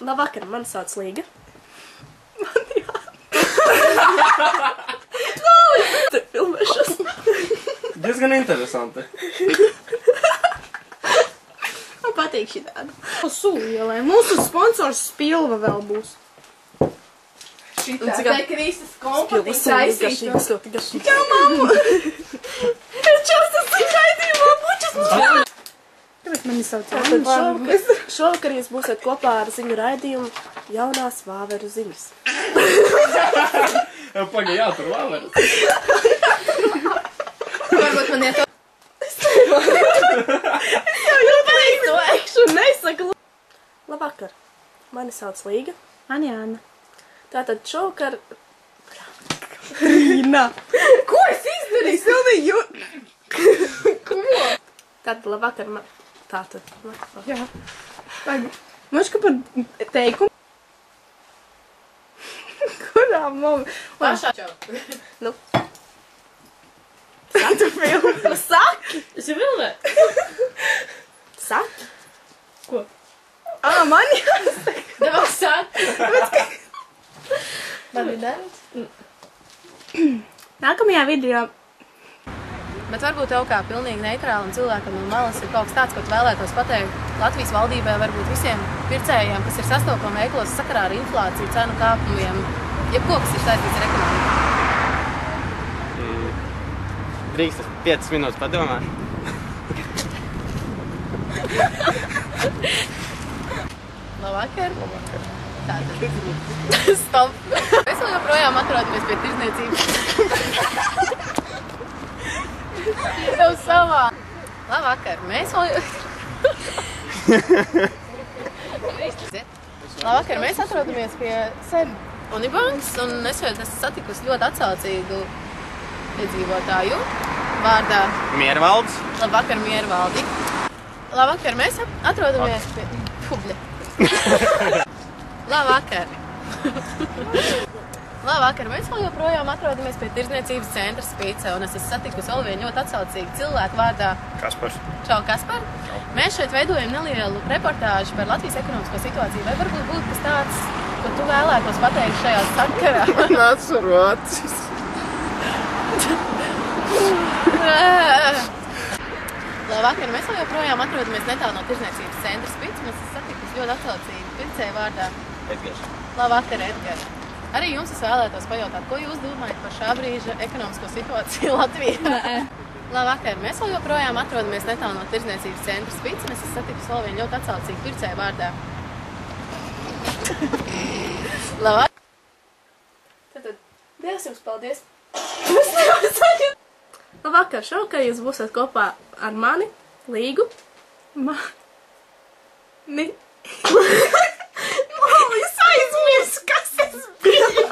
Labvakar, mani sauc Līga. Man jā. Te filmēšos. Diezgan interesanti. Man patīk šī tāda. Sūlielē. Mūsu sponsors Spilva vēl būs. Šitā, te Kristas kompatīgi taisītu. Ļoti garšīgi. Čau, mammu! Čau, tas ir raidījumā, bučas mums! Kāpēc mani sauc Anna? Šovakar jūs būsiet kopā ar ziņu raidījumu Jaunās Vāveru ziņas. Paga, jātur vāveru. Varbūt man iet... Nesaku. Labvakar, mani sauc Līga. Mani Anna. Tātad šovakar... Rīna. Ko es izdarīju? Es pilnīgi jūtu. Ko? Tātad labvakar, tātad. Jā. Pagaid. Maška par teikumu. Kurā mamma? Pašā čau. Nu. Tu filmu. Saki! Es jau vilmē. Saki! Ko? Man jāsaka. Devāk sāk. Labi darīt? Nākamajā video. Bet varbūt tev kā pilnīgi neitrālam cilvēkam no malas ir kaut kas tāds, ko tu vēlētos pateikt Latvijas valdībai, varbūt visiem pircējiem, kas ir sastopami veiklos sakarā ar inflāciju, cenu kāpumiem, jebko, kas ir saistīts ar ekonomiku. Drīkst 5 minūtes padomāt. Labvakar. Tātad. Stop. Mēs vēl joprojām atrodamies pie tirzniecības. Tev savā. Labvakar. Mēs vēl... Labvakar. Mēs atrodamies pie Unibankas, un es jau esmu satikusi ļoti atsaucīgu iedzīvotāju vārdā. Miervalds. Labvakar, Miervaldi. Labvakar, mēs atrodamies pie... Publi. Labvakar. Labvakar, mēs vēl joprojām atrodamies pie tirzniecības centra Spīce, un es esmu satikusi vēl vienu ļoti atsaucīgu cilvēku vārdā. Kaspars. Čau, Kaspar. Mēs šeit veidojam nelielu reportāžu par Latvijas ekonomisko situāciju. Vai varbūt būtu kas tāds, ko tu vēlētos pateikt šajā sakarā? Nāc ar vācis. Labvakar, mēs vēl joprojām atrodamies netālu no tirzniecības centra Spīce, un es esmu satikusi ļoti atsaucīgu pircēju vārdā. Edgars. Labvakar, Edgars. Arī jums es vēlētos pajautāt, ko jūs domājat par šā brīža ekonomisko situāciju Latvijā? Labvakar, mēs vēl joprojām atrodamies netālu no tirzniecības centra Spīce, un es esmu satikusi vēl vienu ļoti atsaucīgu pircēju vārdā. Labvakar. Tātad, Dievs jums paldies! Labvakar, šovakar jūs būsiet kopā ar mani, Līgu. Mani. Mamma, es aizmirsu, kas es biju.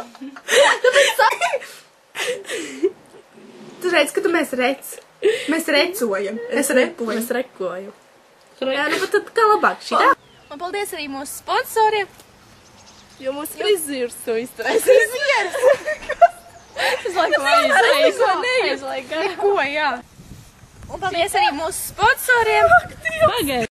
Tu redz, ka tu mēs recojam. Es repoju. Mēs rekoju. Jā, nu, bet tad kā labāk šī? Un paldies arī mūsu sponsoriem. Jo mūsu frizīrs to izturēs. Es laikam aizlaiku. Neko, jā. Un paldies arī mūsu sponsoriem. Pagaid.